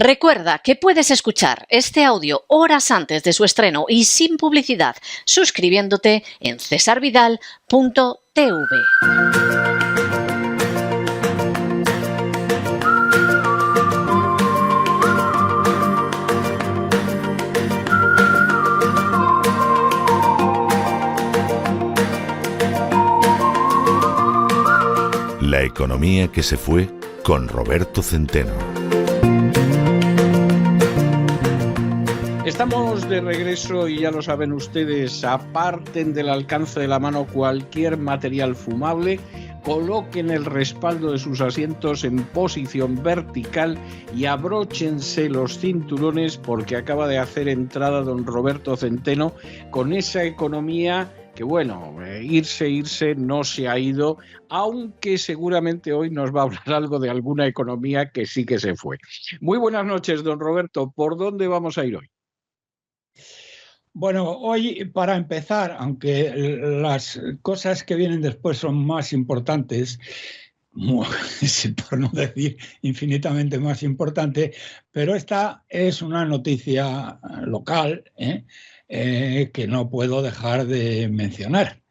Recuerda que puedes escuchar este audio horas antes de su estreno y sin publicidad, suscribiéndote en cesarvidal.tv. La economía que se fue con Roberto Centeno. Estamos de regreso y ya lo saben ustedes, aparten del alcance de la mano cualquier material fumable, coloquen el respaldo de sus asientos en posición vertical y abróchense los cinturones porque acaba de hacer entrada don Roberto Centeno con esa economía que bueno, irse no se ha ido, aunque seguramente hoy nos va a hablar algo de alguna economía que sí que se fue. Muy buenas noches, don Roberto. ¿Por dónde vamos a ir hoy? Bueno, hoy para empezar, aunque las cosas que vienen después son más importantes, por no decir infinitamente más importante, pero esta es una noticia local que no puedo dejar de mencionar.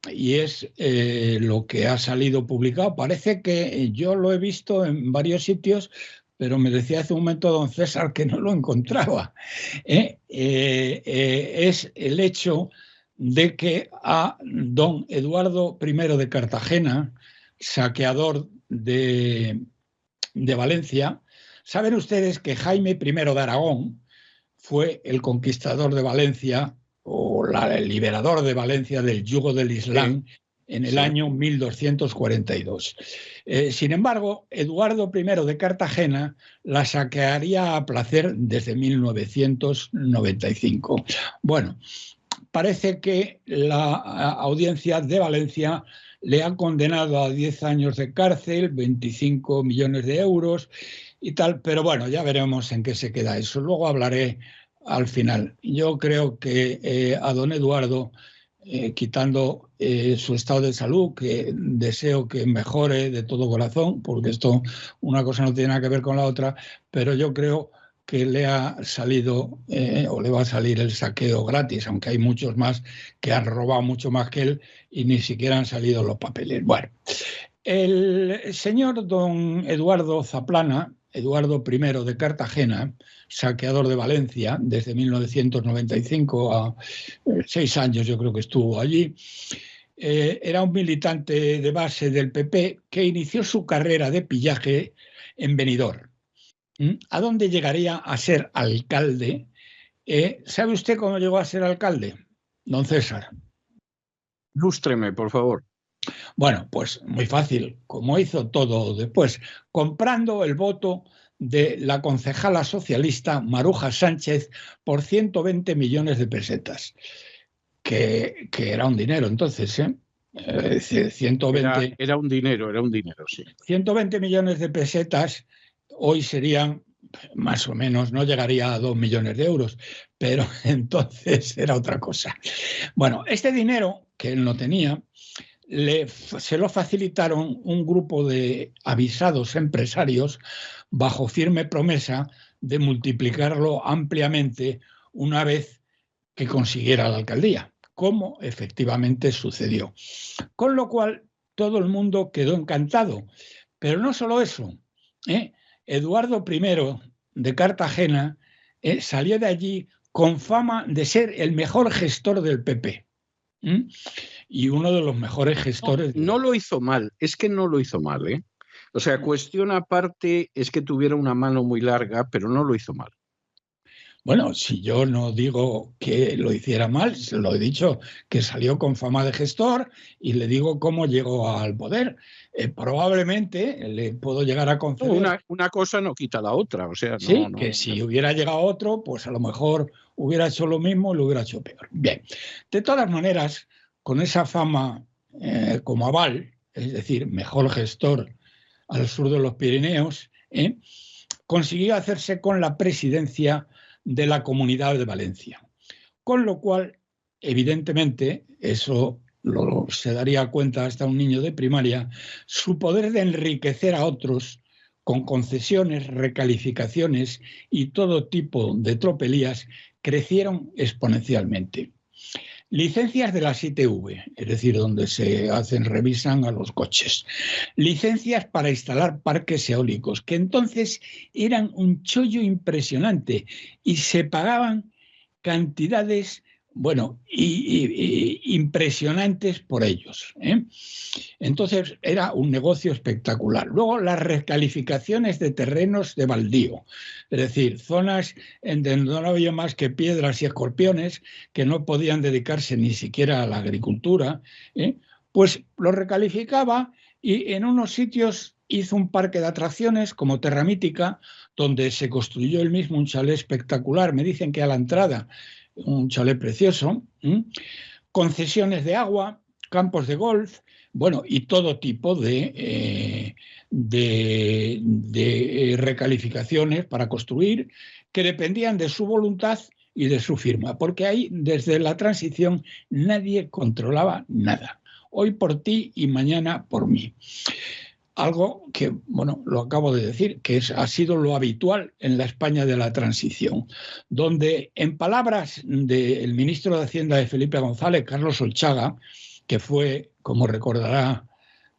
Y es lo que ha salido publicado. Parece que yo lo he visto en varios sitios, pero me decía hace un momento don César que no lo encontraba. Es el hecho de que a don Eduardo I de Cartagena, saqueador de Valencia, saben ustedes que Jaime I de Aragón fue el conquistador de Valencia o el liberador de Valencia del yugo del Islam en el año 1242. Sin embargo, Eduardo I de Cartagena la saquearía a placer desde 1995. Bueno, parece que la audiencia de Valencia le ha condenado a 10 años de cárcel, 25 millones de euros y tal, pero bueno, ya veremos en qué se queda eso. Luego hablaré al final. Yo creo que a don Eduardo, quitando su estado de salud, que deseo que mejore de todo corazón, porque esto, una cosa no tiene nada que ver con la otra, pero yo creo que le ha salido o le va a salir el saqueo gratis, aunque hay muchos más que han robado mucho más que él y ni siquiera han salido los papeles. Bueno, el señor don Eduardo Zaplana, Eduardo I de Cartagena, saqueador de Valencia desde 1995 a 6 años yo creo que estuvo allí, era un militante de base del PP que inició su carrera de pillaje en Benidorm. ¿A dónde llegaría a ser alcalde? ¿Sabe usted cómo llegó a ser alcalde, don César? Ilústreme, por favor. Bueno, pues muy fácil, como hizo todo después, comprando el voto de la concejala socialista Maruja Sánchez por 120 millones de pesetas, que era un dinero entonces, ¿eh? 120, era un dinero, sí. 120 millones de pesetas hoy serían más o menos, no llegaría a 2 millones de euros, pero entonces era otra cosa. Bueno, este dinero que él no tenía, se lo facilitaron un grupo de avisados empresarios bajo firme promesa de multiplicarlo ampliamente una vez que consiguiera la alcaldía, como efectivamente sucedió. Con lo cual, todo el mundo quedó encantado. Pero no solo eso, Eduardo I de Cartagena salió de allí con fama de ser el mejor gestor del PP. Y uno de los mejores gestores. No lo hizo mal, es que no lo hizo mal, ¿eh? O sea, cuestión aparte es que tuviera una mano muy larga, pero no lo hizo mal. Bueno, si yo no digo que lo hiciera mal, se lo he dicho que salió con fama de gestor y le digo cómo llegó al poder. Probablemente le puedo llegar a conceder. Una cosa no quita la otra, o sea, sí, que si hubiera llegado otro, pues a lo mejor hubiera hecho lo mismo y lo hubiera hecho peor. Bien, de todas maneras, con esa fama como aval, es decir, mejor gestor al sur de los Pirineos, consiguió hacerse con la presidencia de la Comunidad de Valencia. Con lo cual, evidentemente, eso se daría cuenta hasta un niño de primaria, su poder de enriquecer a otros con concesiones, recalificaciones y todo tipo de tropelías, crecieron exponencialmente. Licencias de la ITV, es decir, donde revisan a los coches. Licencias para instalar parques eólicos, que entonces eran un chollo impresionante y se pagaban cantidades, impresionantes por ellos, ¿eh? Entonces era un negocio espectacular. Luego las recalificaciones de terrenos de baldío, es decir, zonas en donde no había más que piedras y escorpiones que no podían dedicarse ni siquiera a la agricultura, ¿eh? Pues lo recalificaba y en unos sitios hizo un parque de atracciones como Terra Mítica, donde se construyó él mismo un chalet espectacular. Me dicen que a la entrada un chalet precioso, concesiones de agua, campos de golf, y todo tipo de recalificaciones para construir que dependían de su voluntad y de su firma, porque ahí desde la transición nadie controlaba nada. Hoy por ti y mañana por mí. Algo que, lo acabo de decir, que ha sido lo habitual en la España de la transición, donde, en palabras del ministro de Hacienda de Felipe González, Carlos Olchaga, que fue, como recordará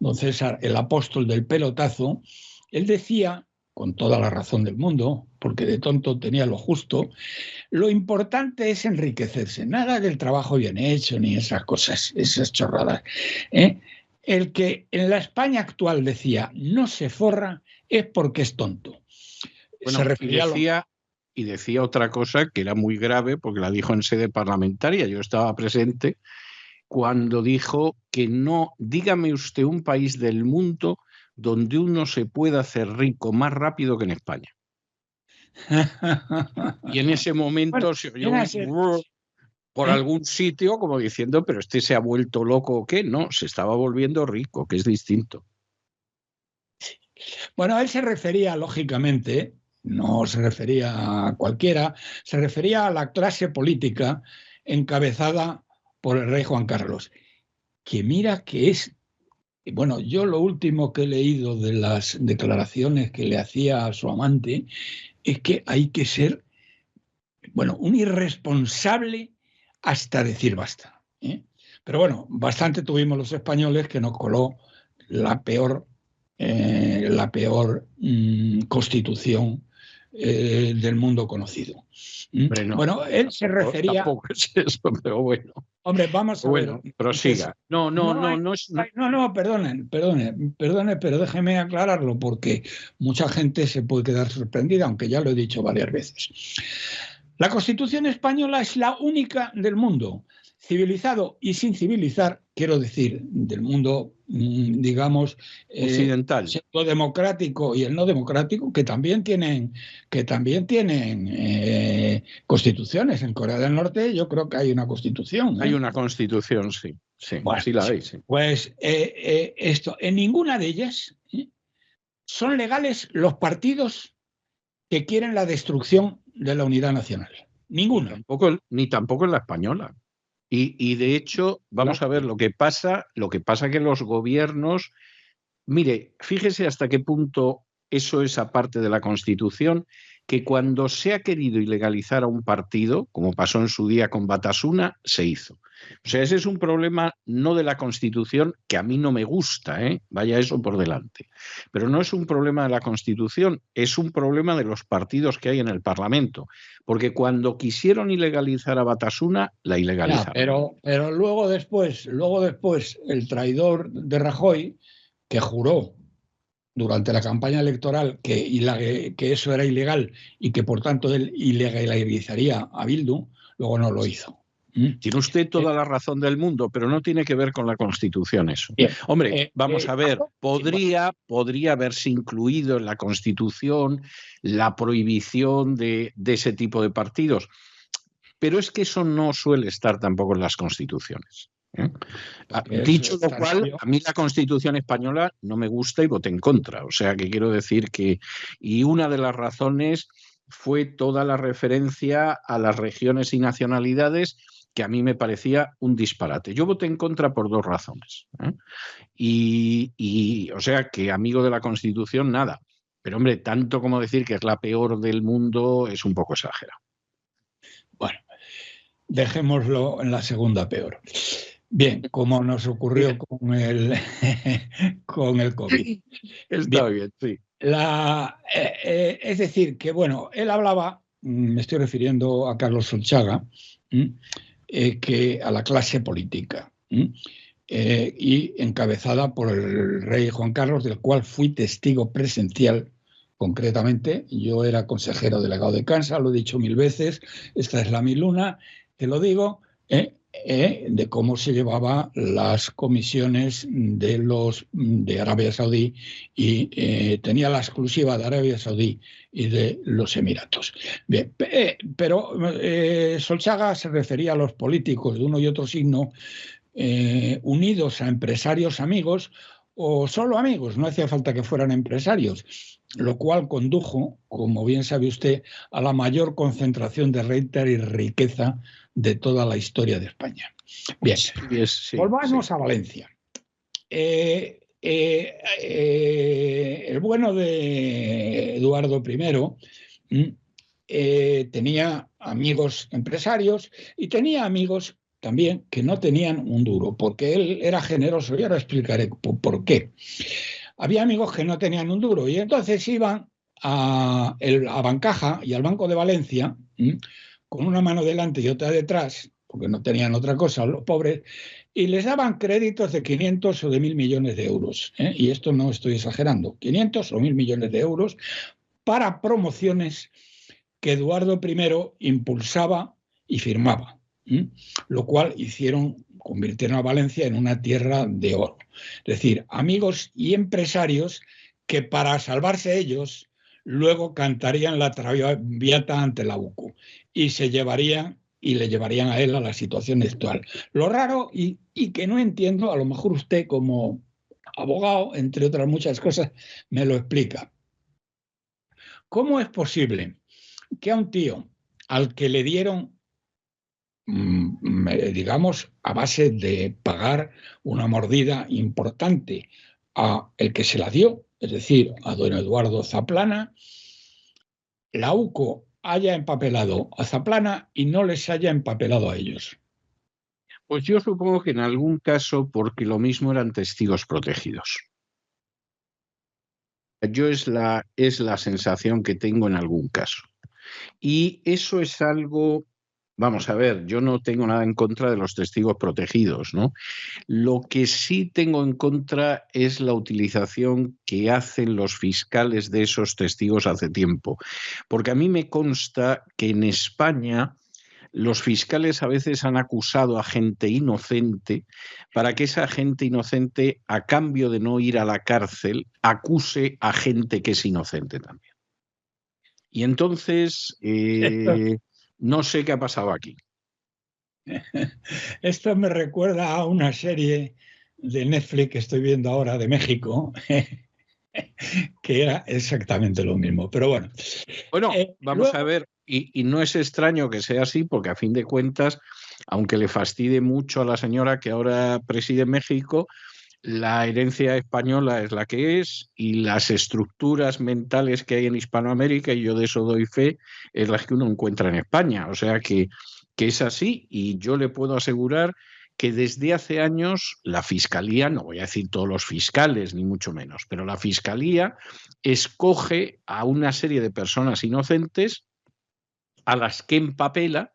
don César, el apóstol del pelotazo, él decía, con toda la razón del mundo, porque de tonto tenía lo justo, lo importante es enriquecerse, nada del trabajo bien hecho ni esas cosas, esas chorradas, ¿eh? El que en la España actual decía no se forra es porque es tonto. Se refería y decía otra cosa que era muy grave porque la dijo en sede parlamentaria, yo estaba presente, cuando dijo que no, dígame usted un país del mundo donde uno se pueda hacer rico más rápido que en España. Y en ese momento se oyó por algún sitio como diciendo, pero este se ha vuelto loco o qué. No, se estaba volviendo rico, que es distinto. Bueno, él se refería, lógicamente, no se refería a cualquiera, se refería a la clase política encabezada por el rey Juan Carlos, que mira que es, yo lo último que he leído de las declaraciones que le hacía a su amante es que hay que ser, un irresponsable hasta decir basta, ¿eh? Pero bastante tuvimos los españoles que nos coló la peor constitución del mundo conocido. Él se refería... Tampoco es eso, pero bueno. Hombre, vamos a ver. Prosiga. No, perdone, pero déjeme aclararlo porque mucha gente se puede quedar sorprendida, aunque ya lo he dicho varias veces. La Constitución española es la única del mundo, civilizado y sin civilizar, quiero decir, del mundo, digamos, occidental, lo democrático y el no democrático, que también tienen constituciones. En Corea del Norte yo creo que hay una constitución. Hay una constitución, sí. Sí la hay. Sí. Pues en ninguna de ellas son legales los partidos que quieren la destrucción de la unidad nacional. Ninguna. Ni tampoco en la española. Y de hecho, vamos a ver lo que pasa que los gobiernos, mire, fíjese hasta qué punto eso es aparte de la Constitución, que cuando se ha querido ilegalizar a un partido, como pasó en su día con Batasuna, se hizo. O sea, ese es un problema no de la Constitución, que a mí no me gusta, vaya eso por delante. Pero no es un problema de la Constitución, es un problema de los partidos que hay en el Parlamento. Porque cuando quisieron ilegalizar a Batasuna, la ilegalizaron. Pero luego después, el traidor de Rajoy, que juró durante la campaña electoral que eso era ilegal y que por tanto él ilegalizaría a Bildu, luego no lo hizo. Tiene usted toda la razón del mundo, pero no tiene que ver con la Constitución eso. Hombre, vamos a ver, podría haberse incluido en la Constitución la prohibición de ese tipo de partidos, pero es que eso no suele estar tampoco en las constituciones. Dicho lo cual, a mí la Constitución española no me gusta y voté en contra. O sea, que quiero decir que... Y una de las razones fue toda la referencia a las regiones y nacionalidades, que a mí me parecía un disparate. Yo voté en contra por dos razones. O sea, que amigo de la Constitución, nada. Pero hombre, tanto como decir que es la peor del mundo es un poco exagerado. Bueno, dejémoslo en la segunda peor. Bien, como nos ocurrió con el, con el COVID. Está bien, sí. Es decir, que bueno, él hablaba, me estoy refiriendo a Carlos Solchaga, que a la clase política, y encabezada por el rey Juan Carlos, del cual fui testigo presencial. Concretamente, yo era consejero delegado de Kansas, lo he dicho 1000 veces, esta es la miluna, te lo digo, de cómo se llevaban las comisiones de Arabia Saudí y tenía la exclusiva de Arabia Saudí y de los Emiratos. Bien, pero Solchaga se refería a los políticos de uno y otro signo unidos a empresarios amigos o solo amigos, no hacía falta que fueran empresarios, lo cual condujo, como bien sabe usted, a la mayor concentración de renta y riqueza de toda la historia de España. Bien, volvamos a Valencia. El bueno de Eduardo I tenía amigos empresarios y tenía amigos también que no tenían un duro, porque él era generoso, y ahora explicaré por qué. Había amigos que no tenían un duro y entonces iban a Bancaja y al Banco de Valencia con una mano delante y otra detrás, porque no tenían otra cosa los pobres, y les daban créditos de 500 o de 1.000 millones de euros. Y esto no estoy exagerando, 500 o 1.000 millones de euros para promociones que Eduardo I impulsaba y firmaba. Lo cual convirtieron a Valencia en una tierra de oro. Es decir, amigos y empresarios que para salvarse ellos luego cantarían la Traviata ante la UCU y le llevarían a él a la situación actual. Lo raro y que no entiendo, a lo mejor usted como abogado, entre otras muchas cosas, me lo explica. ¿Cómo es posible que a un tío al que le dieron, digamos, a base de pagar una mordida importante a el que se la dio, es decir, a don Eduardo Zaplana, la UCO haya empapelado a Zaplana y no les haya empapelado a ellos? Pues yo supongo que en algún caso porque lo mismo eran testigos protegidos. Es la sensación que tengo en algún caso. Y eso es algo, vamos a ver, yo no tengo nada en contra de los testigos protegidos, ¿no? Lo que sí tengo en contra es la utilización que hacen los fiscales de esos testigos hace tiempo. Porque a mí me consta que en España los fiscales a veces han acusado a gente inocente para que esa gente inocente, a cambio de no ir a la cárcel, acuse a gente que es inocente también. Y entonces, no sé qué ha pasado aquí. Esto me recuerda a una serie de Netflix que estoy viendo ahora de México, que era exactamente lo mismo. Pero bueno. Bueno, vamos a ver, y no es extraño que sea así, porque a fin de cuentas, aunque le fastidie mucho a la señora que ahora preside México, la herencia española es la que es y las estructuras mentales que hay en Hispanoamérica, y yo de eso doy fe, es las que uno encuentra en España. O sea que es así, y yo le puedo asegurar que desde hace años la Fiscalía, no voy a decir todos los fiscales, ni mucho menos, pero la Fiscalía escoge a una serie de personas inocentes a las que empapela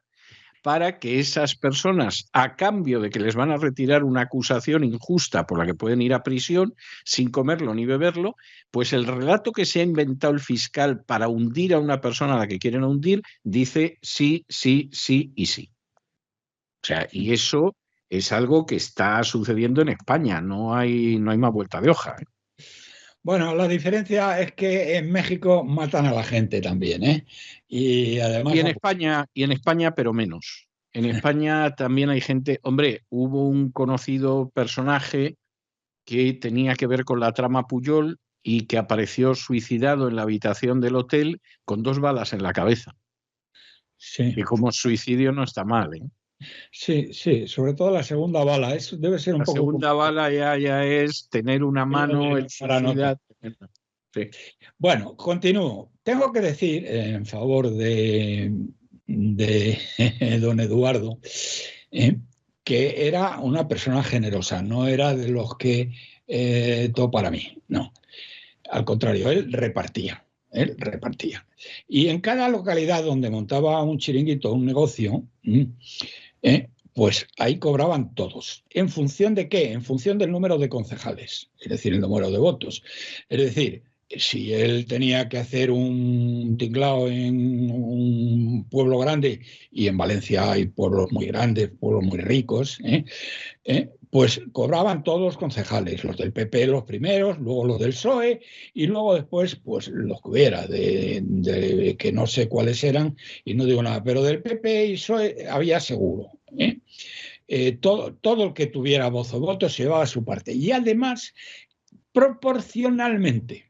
para que esas personas, a cambio de que les van a retirar una acusación injusta por la que pueden ir a prisión sin comerlo ni beberlo, pues el relato que se ha inventado el fiscal para hundir a una persona a la que quieren hundir dice sí, sí, sí y sí. O sea, y eso es algo que está sucediendo en España, no hay más vuelta de hoja. Bueno, la diferencia es que en México matan a la gente también, ¿eh? Y además. Y en España, pero menos. En España también hay gente. Hombre, hubo un conocido personaje que tenía que ver con la trama Pujol y que apareció suicidado en la habitación del hotel con 2 balas en la cabeza. Sí. Y como suicidio no está mal, ¿eh? Sí, sí, sobre todo la segunda bala. Eso debe ser un poco. La segunda bala ya es tener una mano, el suicida. Sí. Bueno, continúo. Tengo que decir en favor de don Eduardo que era una persona generosa, no era de los que todo para mí, no. Al contrario, él repartía. Él repartía. Y en cada localidad donde montaba un chiringuito, un negocio, pues ahí cobraban todos. ¿En función de qué? En función del número de concejales, es decir, el número de votos. Es decir, si él tenía que hacer un tinglao en un pueblo grande, y en Valencia hay pueblos muy grandes, pueblos muy ricos, pues cobraban todos los concejales, los del PP los primeros, luego los del PSOE y luego después pues los que hubiera, que no sé cuáles eran y no digo nada, pero del PP y PSOE había seguro. Todo el que tuviera voz o voto se llevaba a su parte y además proporcionalmente.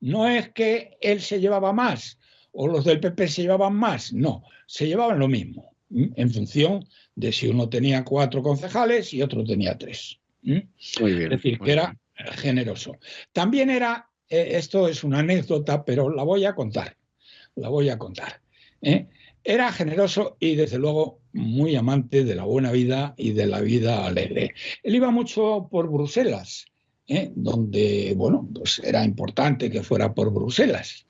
No es que él se llevaba más o los del PP se llevaban más, no, se llevaban lo mismo en función de si uno tenía 4 concejales y otro tenía 3. Muy bien. Es decir, que era generoso. También era, esto es una anécdota, pero la voy a contar. Era generoso y desde luego muy amante de la buena vida y de la vida alegre. Él iba mucho por Bruselas, donde, bueno, pues era importante que fuera por Bruselas.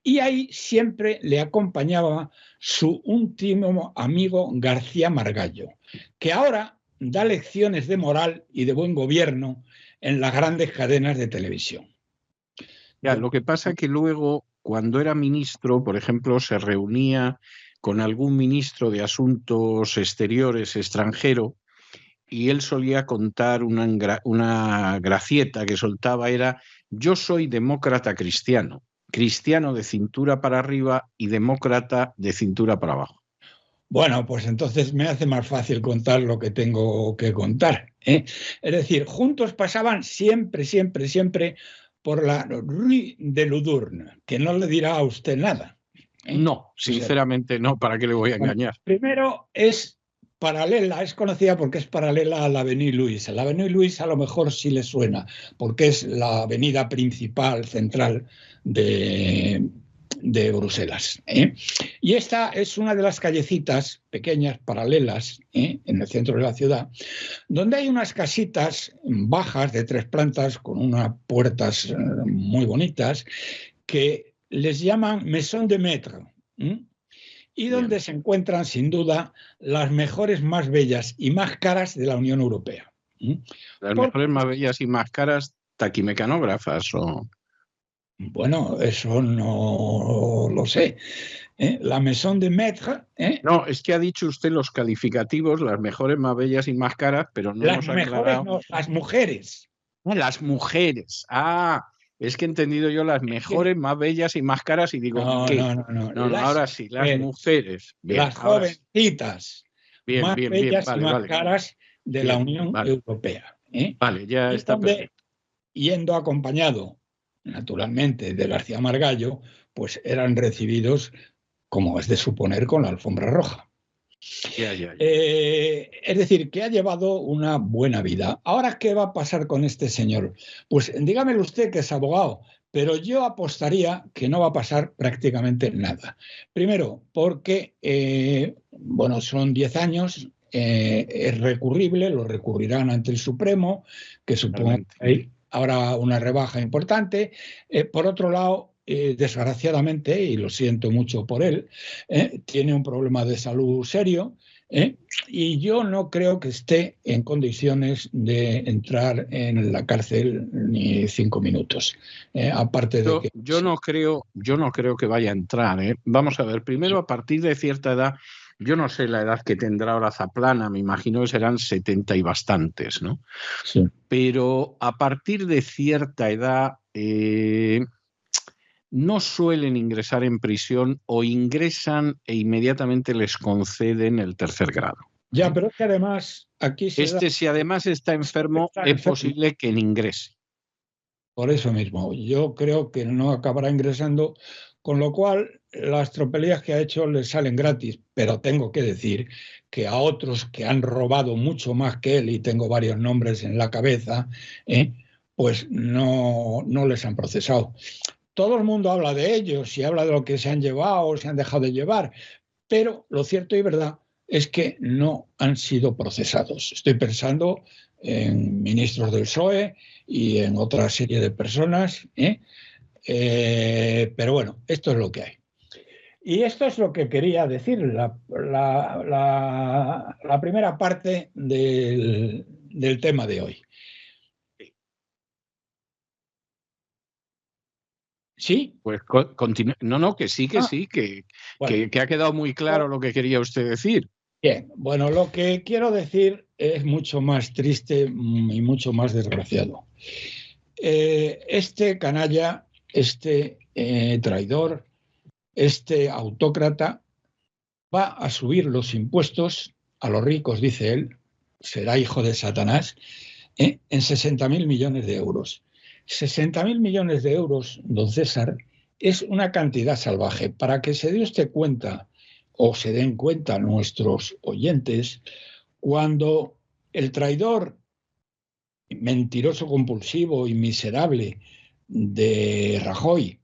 Y ahí siempre le acompañaba su íntimo amigo García Margallo, que ahora da lecciones de moral y de buen gobierno en las grandes cadenas de televisión. Ya, lo que pasa es que luego, cuando era ministro, por ejemplo, se reunía con algún ministro de Asuntos Exteriores extranjero y él solía contar una gracieta que soltaba, era: yo soy demócrata cristiano, cristiano de cintura para arriba y demócrata de cintura para abajo. Bueno, pues entonces me hace más fácil contar lo que tengo que contar. Es decir, juntos pasaban siempre por la Rue de Ludurne, que no le dirá a usted nada. No, sinceramente no, ¿para qué le voy a engañar? Primero es paralela, es conocida porque es paralela a la Avenue Louis. La Avenue Louis a lo mejor sí le suena, porque es la avenida principal, central de Bruselas. Y esta es una de las callecitas pequeñas, paralelas, en el centro de la ciudad, donde hay unas casitas bajas de 3 plantas con unas puertas muy bonitas que les llaman Maison de Maître, y donde se encuentran sin duda las mejores, más bellas y más caras de la Unión Europea. Las mejores, más bellas y más caras taquimecanógrafas o... Bueno, eso no lo sé. La Maison de Maître... No, es que ha dicho usted los calificativos, las mejores, más bellas y más caras, pero no nos ha aclarado... No, las mujeres. Las mujeres. Ah, es que he entendido yo las mejores, más bellas y más caras y digo, no, ¿qué? No, ahora sí, las mujeres. Bien, las jovencitas. Bien, más bien, bellas vale, y más vale. caras de la Unión Europea. Vale, ya y está perfecto. Yendo acompañado, naturalmente, de García Margallo, pues eran recibidos, como es de suponer, con la alfombra roja. Ya. Es decir, que ha llevado una buena vida. Ahora, ¿qué va a pasar con este señor? Pues dígamelo usted, que es abogado, pero yo apostaría que no va a pasar prácticamente nada. Primero, porque, bueno, son 10 años, es recurrible, lo recurrirán ante el Supremo, que supongo que hay ahora una rebaja importante. Por otro lado, desgraciadamente, y lo siento mucho por él, tiene un problema de salud serio, y yo no creo que esté en condiciones de entrar en la cárcel ni 5 minutos. Aparte de que... Yo no creo que vaya a entrar. Vamos a ver, primero, a partir de cierta edad, yo no sé la edad que tendrá ahora Zaplana, me imagino que serán 70 y bastantes, ¿no? Sí. Pero a partir de cierta edad no suelen ingresar en prisión o ingresan e inmediatamente les conceden el 3er grado. Ya, pero es que además aquí si además está enfermo, es posible que ingrese. Por eso mismo, yo creo que no acabará ingresando, con lo cual las tropelías que ha hecho le salen gratis, pero tengo que decir que a otros que han robado mucho más que él, y tengo varios nombres en la cabeza, pues no les han procesado. Todo el mundo habla de ellos y habla de lo que se han llevado o se han dejado de llevar, pero lo cierto y verdad es que no han sido procesados. Estoy pensando en ministros del PSOE y en otra serie de personas, pero bueno, esto es lo que hay. Y esto es lo que quería decir, la primera parte del tema de hoy. ¿Sí? Pues no, que sí, Bueno, que ha quedado muy claro lo que quería usted decir. bien, bueno, lo que quiero decir es mucho más triste y mucho más desgraciado. Este canalla, este traidor, este autócrata va a subir los impuestos a los ricos, dice él, será hijo de Satanás, en 60.000 millones de euros. 60.000 millones de euros, don César, es una cantidad salvaje. Para que se dé usted cuenta, o se den cuenta nuestros oyentes, cuando el traidor, mentiroso compulsivo y miserable de Rajoy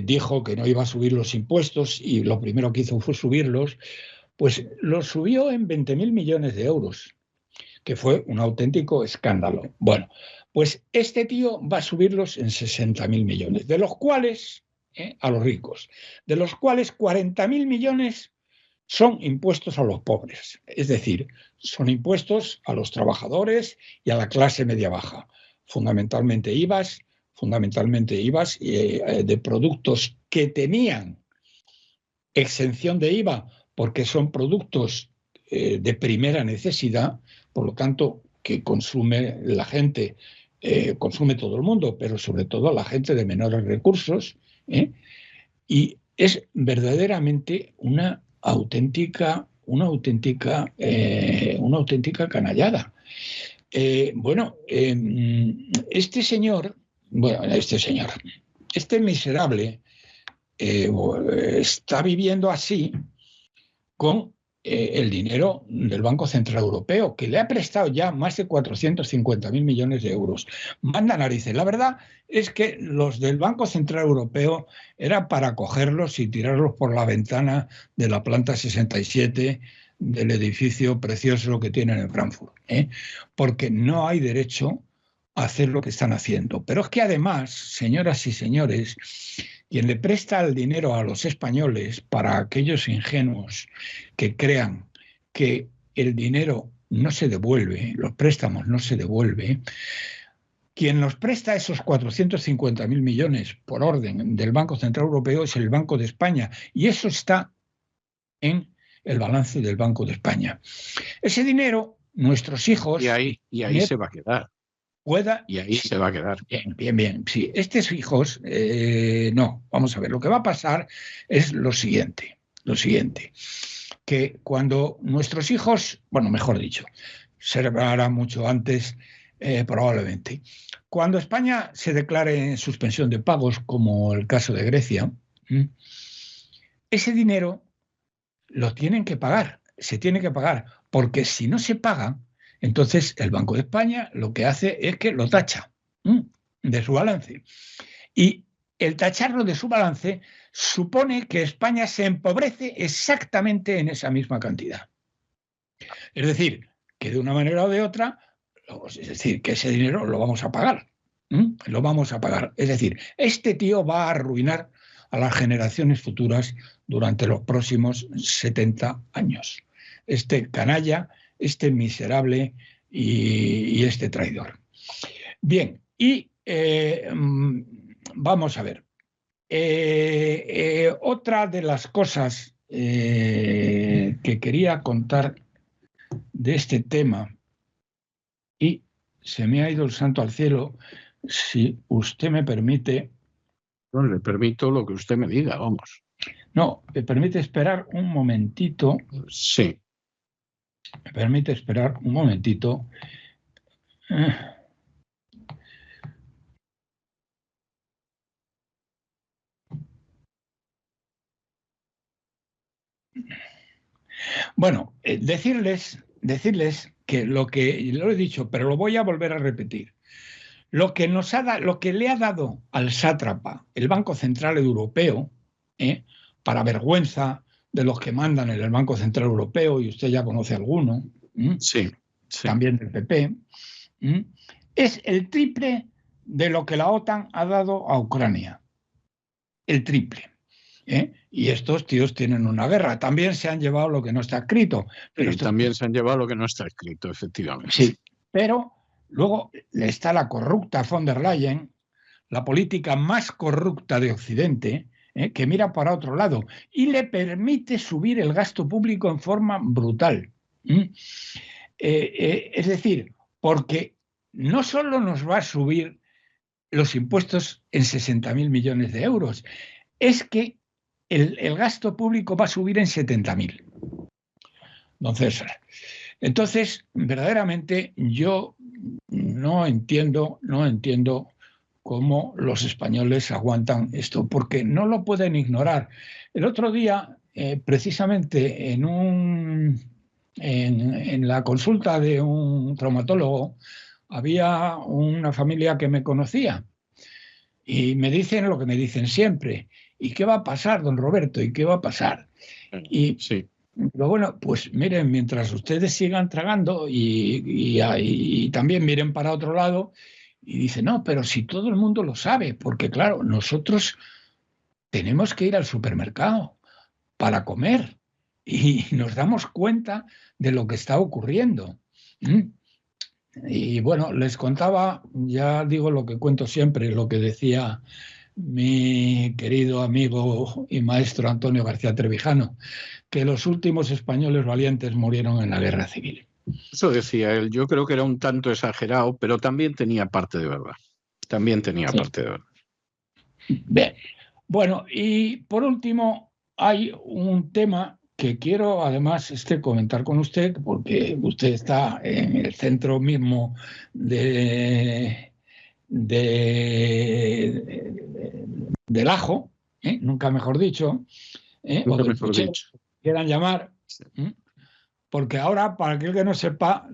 dijo que no iba a subir los impuestos y lo primero que hizo fue subirlos, pues los subió en 20.000 millones de euros, que fue un auténtico escándalo. Bueno, pues este tío va a subirlos en 60.000 millones, de los cuales, a los ricos, de los cuales 40.000 millones son impuestos a los pobres, es decir, son impuestos a los trabajadores y a la clase media-baja, fundamentalmente IVAs de productos que tenían exención de IVA porque son productos de primera necesidad, por lo tanto, que consume la gente, consume todo el mundo, pero sobre todo la gente de menores recursos, y es verdaderamente una auténtica canallada. Este miserable está viviendo así con el dinero del Banco Central Europeo, que le ha prestado ya más de 450.000 millones de euros. Manda narices. La verdad es que los del Banco Central Europeo era para cogerlos y tirarlos por la ventana de la planta 67 del edificio precioso que tienen en Frankfurt, porque no hay derecho a hacer lo que están haciendo. Pero es que además, señoras y señores, quien le presta el dinero a los españoles, para aquellos ingenuos que crean que el dinero no se devuelve, los préstamos no se devuelven, quien nos presta esos 450.000 millones por orden del Banco Central Europeo es el Banco de España, y eso está en el balance del Banco de España. Ese dinero, nuestros hijos... Y ahí se va a quedar. Se va a quedar. Bien. Sí, estos hijos, no. Vamos a ver, lo que va a pasar es lo siguiente, que cuando nuestros hijos, bueno, mejor dicho, se hará mucho antes, probablemente, cuando España se declare en suspensión de pagos, como el caso de Grecia, ese dinero lo tienen que pagar, se tiene que pagar, porque si no se paga, entonces el Banco de España lo que hace es que lo tacha de su balance. Y el tacharlo de su balance supone que España se empobrece exactamente en esa misma cantidad. Es decir, que de una manera o de otra, es decir, que ese dinero lo vamos a pagar. Lo vamos a pagar. Es decir, este tío va a arruinar a las generaciones futuras durante los próximos 70 años. Este canalla, este miserable y este traidor. Bien, y vamos a ver. Otra de las cosas que quería contar de este tema, y se me ha ido el santo al cielo, si usted me permite... No, le permito lo que usted me diga, vamos. No, me permite esperar un momentito. Sí. Me permite esperar un momentito. Bueno, decirles que lo he dicho, pero lo voy a volver a repetir. Lo que le ha dado al sátrapa el Banco Central Europeo, para vergüenza de los que mandan en el Banco Central Europeo, y usted ya conoce alguno, Sí. también del PP, es el triple de lo que la OTAN ha dado a Ucrania. El triple. Y estos tíos tienen una guerra. También se han llevado lo que no está escrito. Pero también se han llevado lo que no está escrito, efectivamente. Sí, pero luego está la corrupta von der Leyen, la política más corrupta de Occidente, que mira para otro lado y le permite subir el gasto público en forma brutal. Es decir, porque no solo nos va a subir los impuestos en 60.000 millones de euros, es que el gasto público va a subir en 70.000. Don César. Entonces, verdaderamente yo no entiendo cómo los españoles aguantan esto, porque no lo pueden ignorar. El otro día, precisamente en la consulta de un traumatólogo, había una familia que me conocía y me dicen lo que me dicen siempre. ¿Y qué va a pasar, don Roberto? ¿Y qué va a pasar? Y sí. Pero bueno, pues miren, mientras ustedes sigan tragando y también miren para otro lado y dicen, no, pero si todo el mundo lo sabe, porque claro, nosotros tenemos que ir al supermercado para comer y nos damos cuenta de lo que está ocurriendo. Y bueno, les contaba, ya digo lo que cuento siempre, lo que decía mi querido amigo y maestro Antonio García Trevijano, que los últimos españoles valientes murieron en la guerra civil. Eso decía él. Yo creo que era un tanto exagerado, pero también tenía parte de verdad. Parte de verdad. Bien. Bueno, y por último, hay un tema que quiero además comentar con usted, porque usted está en el centro mismo del ajo, nunca mejor dicho, o del puchero, quieran llamar, porque ahora, para aquel que no sepa,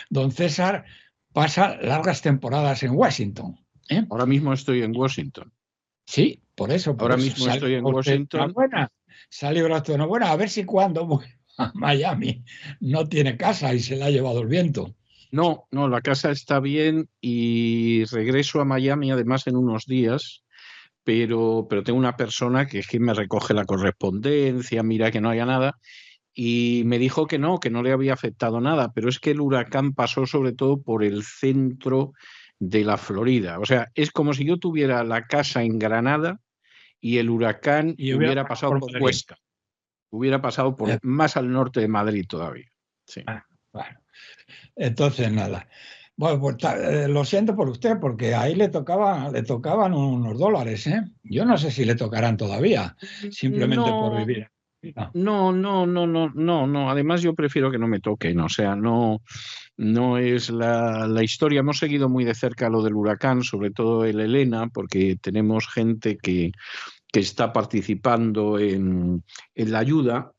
don César pasa largas temporadas en Washington. Ahora mismo estoy en Washington. Sí, por eso. Ahora mismo estoy en Washington. Sale usted enhorabuena, a ver si cuando a Miami no tiene casa y se la ha llevado el viento. No, la casa está bien y regreso a Miami además en unos días. Pero tengo una persona que es quien me recoge la correspondencia, mira que no haya nada, y me dijo que no le había afectado nada, pero es que el huracán pasó sobre todo por el centro de la Florida. O sea, es como si yo tuviera la casa en Granada y el huracán hubiera pasado por Huesca, hubiera pasado por más al norte de Madrid todavía. Sí. Bueno, entonces nada. Bueno, pues lo siento por usted, porque ahí le tocaban unos dólares, ¿eh? Yo no sé si le tocarán todavía, simplemente por vivir. No. Además, yo prefiero que no me toquen. O sea, no es la historia. Hemos seguido muy de cerca lo del huracán, sobre todo el Elena, porque tenemos gente que está participando en la ayuda.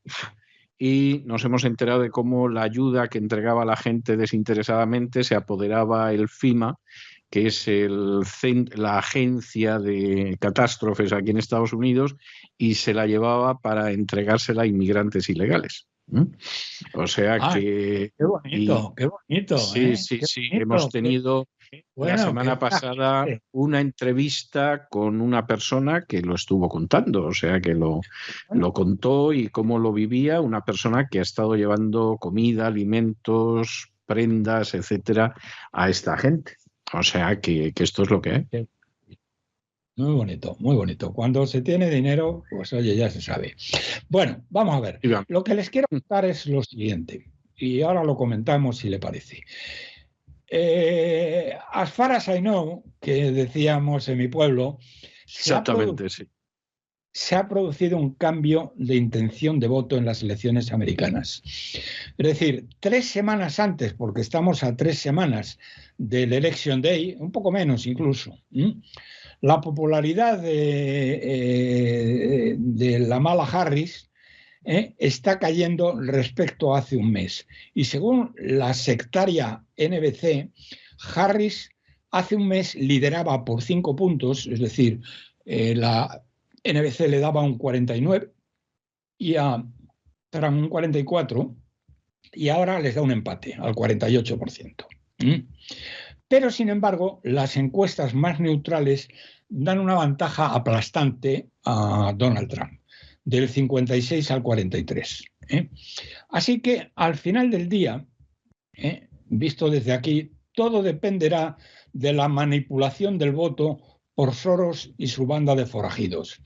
Y nos hemos enterado de cómo la ayuda que entregaba la gente desinteresadamente se apoderaba el FEMA, que es la agencia de catástrofes aquí en Estados Unidos, y se la llevaba para entregársela a inmigrantes ilegales. O sea que... Qué bonito, qué bonito. Sí, hemos tenido... la semana pasada una entrevista con una persona que lo estuvo contando, o sea que lo contó y cómo lo vivía, una persona que ha estado llevando comida, alimentos, prendas, etcétera, a esta gente. O sea que esto es lo que es. Muy bonito, muy bonito. Cuando se tiene dinero, pues oye, ya se sabe. Bueno, vamos a ver. Lo que les quiero contar es lo siguiente, y ahora lo comentamos si le parece. As far as I know, que decíamos en mi pueblo, exactamente, sí. Se ha producido un cambio de intención de voto en las elecciones americanas. Es decir, 3 semanas antes, porque estamos a 3 semanas del Election Day, un poco menos incluso, la popularidad de la mala Harris está cayendo respecto a hace un mes. Y según la sectaria NBC, Harris hace un mes lideraba por 5 puntos, es decir, la NBC le daba un 49 y a Trump un 44, y ahora les da un empate al 48%. Pero, sin embargo, las encuestas más neutrales dan una ventaja aplastante a Donald Trump, del 56 al 43. Así que, al final del día, visto desde aquí, todo dependerá de la manipulación del voto por Soros y su banda de forajidos.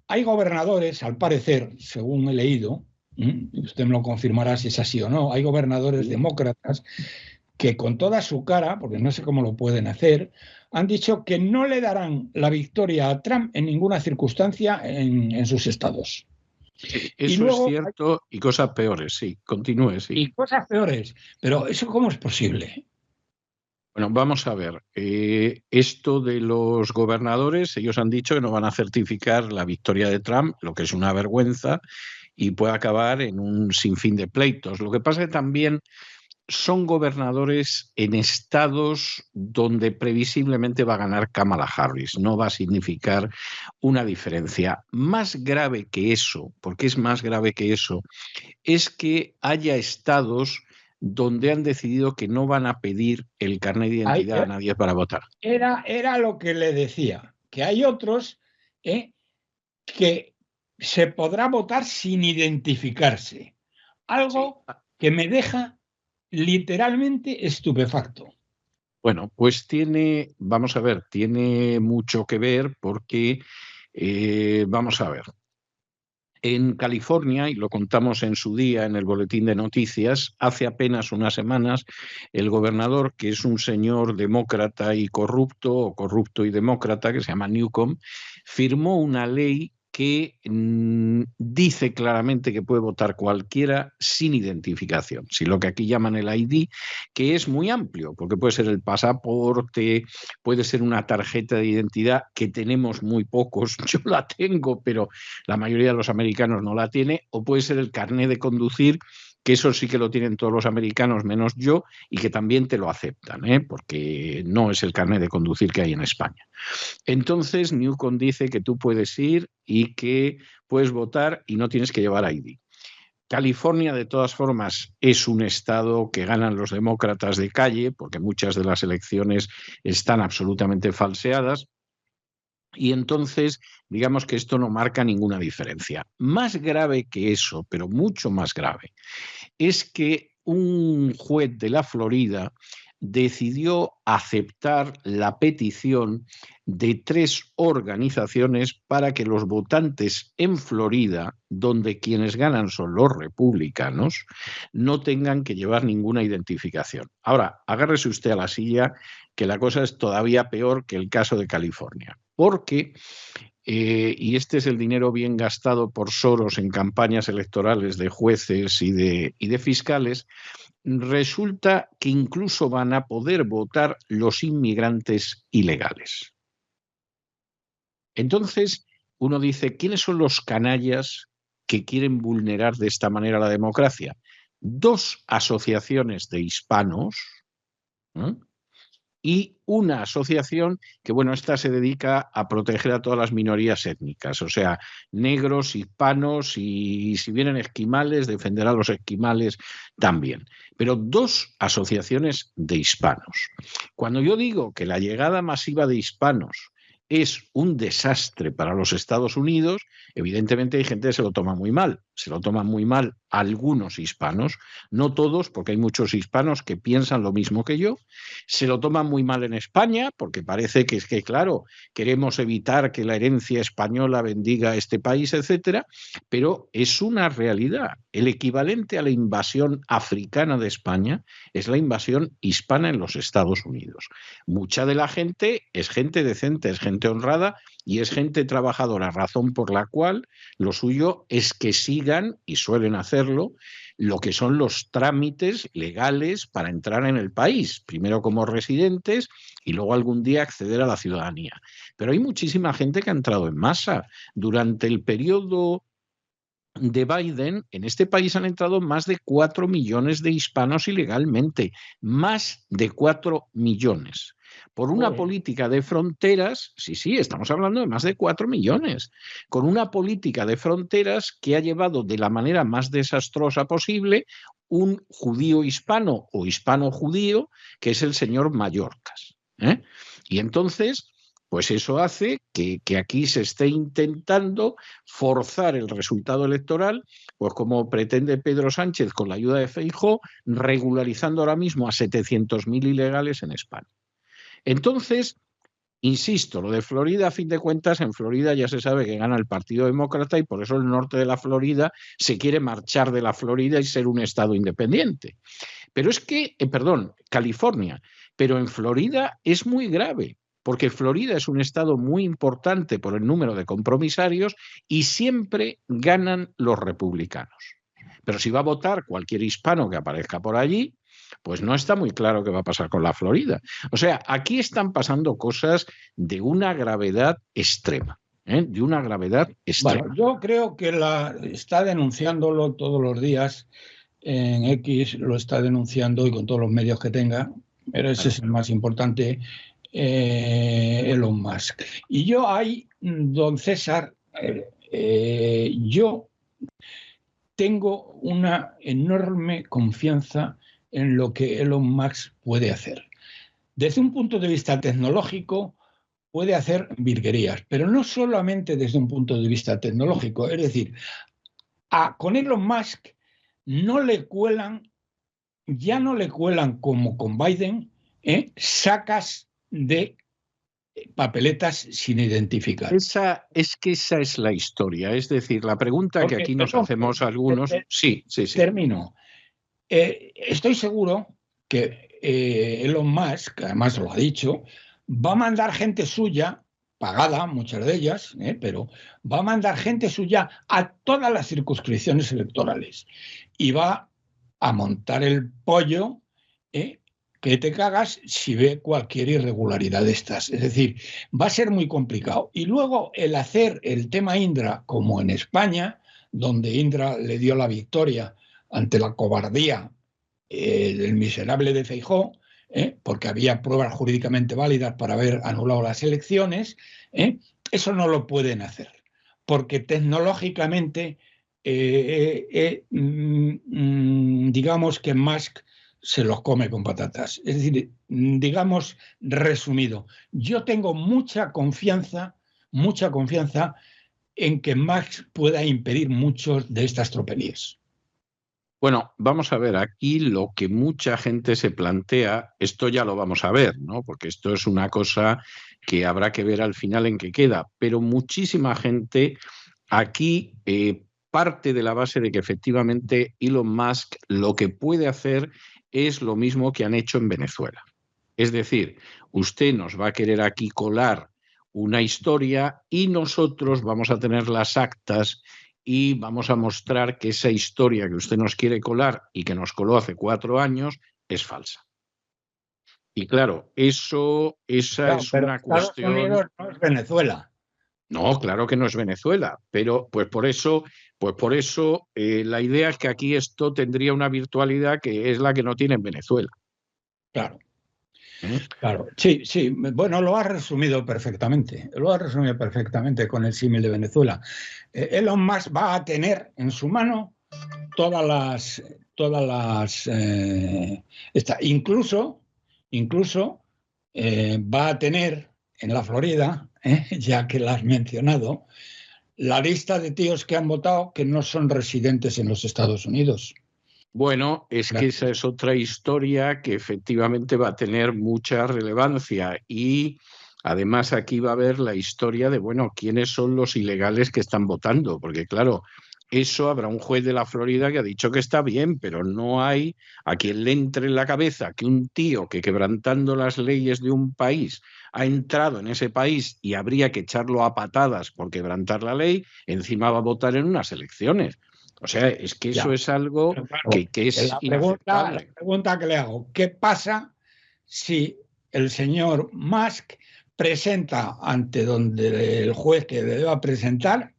Hay gobernadores, al parecer, según he leído, y usted me lo confirmará si es así o no, hay gobernadores demócratas que con toda su cara, porque no sé cómo lo pueden hacer, han dicho que no le darán la victoria a Trump en ninguna circunstancia en sus estados. Sí, eso luego, es cierto, y cosas peores, sí, continúe, sí. Y cosas peores, pero ¿eso cómo es posible? Bueno, vamos a ver, esto de los gobernadores, ellos han dicho que no van a certificar la victoria de Trump, lo que es una vergüenza, y puede acabar en un sinfín de pleitos. Lo que pasa es que también son gobernadores en estados donde previsiblemente va a ganar Kamala Harris. No va a significar una diferencia. Más grave que eso, porque es más grave que eso, es que haya estados donde han decidido que no van a pedir el carnet de identidad a nadie para votar. Era lo que le decía, que hay otros que se podrá votar sin identificarse. Algo que me deja literalmente estupefacto. Bueno, pues vamos a ver, tiene mucho que ver porque, vamos a ver, en California, y lo contamos en su día en el boletín de noticias, hace apenas unas semanas, el gobernador, que es un señor demócrata y corrupto, o corrupto y demócrata, que se llama Newsom, firmó una ley que dice claramente que puede votar cualquiera sin identificación, si lo que aquí llaman el ID, que es muy amplio, porque puede ser el pasaporte, puede ser una tarjeta de identidad, que tenemos muy pocos, yo la tengo, pero la mayoría de los americanos no la tiene, o puede ser el carnet de conducir, que eso sí que lo tienen todos los americanos menos yo, y que también te lo aceptan, porque no es el carnet de conducir que hay en España. Entonces, Newsom dice que tú puedes ir y que puedes votar y no tienes que llevar ID. California, de todas formas, es un estado que ganan los demócratas de calle, porque muchas de las elecciones están absolutamente falseadas. Y entonces, digamos que esto no marca ninguna diferencia. Más grave que eso, pero mucho más grave, es que un juez de la Florida decidió aceptar la petición de 3 organizaciones para que los votantes en Florida, donde quienes ganan son los republicanos, no tengan que llevar ninguna identificación. Ahora, agárrese usted a la silla, que la cosa es todavía peor que el caso de California, porque y este es el dinero bien gastado por Soros en campañas electorales de jueces y de fiscales, resulta que incluso van a poder votar los inmigrantes ilegales. Entonces, uno dice, ¿quiénes son los canallas que quieren vulnerar de esta manera la democracia? 2 asociaciones de hispanos, y una asociación que, bueno, esta se dedica a proteger a todas las minorías étnicas, o sea, negros, hispanos y si vienen esquimales, defenderá a los esquimales también. Pero 2 asociaciones de hispanos. Cuando yo digo que la llegada masiva de hispanos es un desastre para los Estados Unidos, evidentemente hay gente que se lo toma muy mal. Se lo toman muy mal algunos hispanos, no todos, porque hay muchos hispanos que piensan lo mismo que yo. Se lo toman muy mal en España, porque parece que es que, claro, queremos evitar que la herencia española bendiga a este país, etcétera, pero es una realidad. El equivalente a la invasión africana de España es la invasión hispana en los Estados Unidos. Mucha de la gente es gente decente, es gente honrada y es gente trabajadora, razón por la cual lo suyo es que sigan, y suelen hacerlo, lo que son los trámites legales para entrar en el país, primero como residentes y luego algún día acceder a la ciudadanía. Pero hay muchísima gente que ha entrado en masa. Durante el periodo de Biden, en este país han entrado más de 4 millones de hispanos ilegalmente, más de 4 millones. Por una política de fronteras, sí, estamos hablando de más de 4 millones, con una política de fronteras que ha llevado de la manera más desastrosa posible un judío hispano o hispano judío, que es el señor Mayorkas. Y entonces, pues eso hace que aquí se esté intentando forzar el resultado electoral, pues como pretende Pedro Sánchez con la ayuda de Feijóo, regularizando ahora mismo a 700.000 ilegales en España. Entonces, insisto, lo de Florida, a fin de cuentas, en Florida ya se sabe que gana el Partido Demócrata y por eso el norte de la Florida se quiere marchar de la Florida y ser un estado independiente. Pero es que, California, pero en Florida es muy grave, porque Florida es un estado muy importante por el número de compromisarios y siempre ganan los republicanos. Pero si va a votar cualquier hispano que aparezca por allí, pues no está muy claro qué va a pasar con la Florida. O sea, aquí están pasando cosas de una gravedad extrema. De una gravedad extrema. Bueno, yo creo que está denunciándolo todos los días en X, lo está denunciando y con todos los medios que tenga, pero ese es el más importante, Elon Musk. Y yo ahí, don César, yo tengo una enorme confianza en lo que Elon Musk puede hacer. Desde un punto de vista tecnológico, puede hacer virguerías, pero no solamente desde un punto de vista tecnológico. Es decir, con Elon Musk ya no le cuelan como con Biden, sacas de papeletas sin identificar. Esa es la historia. Es decir, la pregunta que aquí nos hacemos algunos... Sí. Termino. Estoy seguro que Elon Musk, además lo ha dicho, va a mandar gente suya, pagada, muchas de ellas, pero va a mandar gente suya a todas las circunscripciones electorales y va a montar el pollo que te cagas si ve cualquier irregularidad de estas. Es decir, va a ser muy complicado. Y luego el hacer el tema Indra, como en España, donde Indra le dio la victoria ante la cobardía del miserable de Feijóo, porque había pruebas jurídicamente válidas para haber anulado las elecciones, eso no lo pueden hacer, porque tecnológicamente, digamos que Musk se los come con patatas. Es decir, digamos, resumido, yo tengo mucha confianza en que Musk pueda impedir muchos de estas tropelías. Bueno, vamos a ver, aquí lo que mucha gente se plantea, esto ya lo vamos a ver, ¿no? Porque esto es una cosa que habrá que ver al final en qué queda, pero muchísima gente aquí parte de la base de que efectivamente Elon Musk lo que puede hacer es lo mismo que han hecho en Venezuela. Es decir, usted nos va a querer aquí colar una historia y nosotros vamos a tener las actas y vamos a mostrar que esa historia que usted nos quiere colar y que nos coló hace 4 años es falsa. Y claro, esa es una cuestión... Estados Unidos no es Venezuela. No, claro que no es Venezuela, pero pues por eso la idea es que aquí esto tendría una virtualidad que es la que no tiene en Venezuela. Claro. Claro, sí, bueno, lo has resumido perfectamente con el símil de Venezuela. Elon Musk va a tener en su mano todas las incluso va a tener en la Florida, ya que la has mencionado, la lista de tíos que han votado que no son residentes en los Estados Unidos. Bueno, es que esa es otra historia que efectivamente va a tener mucha relevancia y además aquí va a haber la historia de, bueno, quiénes son los ilegales que están votando, porque claro, eso habrá un juez de la Florida que ha dicho que está bien, pero no hay a quien le entre en la cabeza que un tío que quebrantando las leyes de un país ha entrado en ese país y habría que echarlo a patadas por quebrantar la ley, encima va a votar en unas elecciones. O sea, es que eso es algo claro, que es inaceptable. La pregunta que le hago, ¿qué pasa si el señor Musk presenta ante donde el juez que le deba presentar,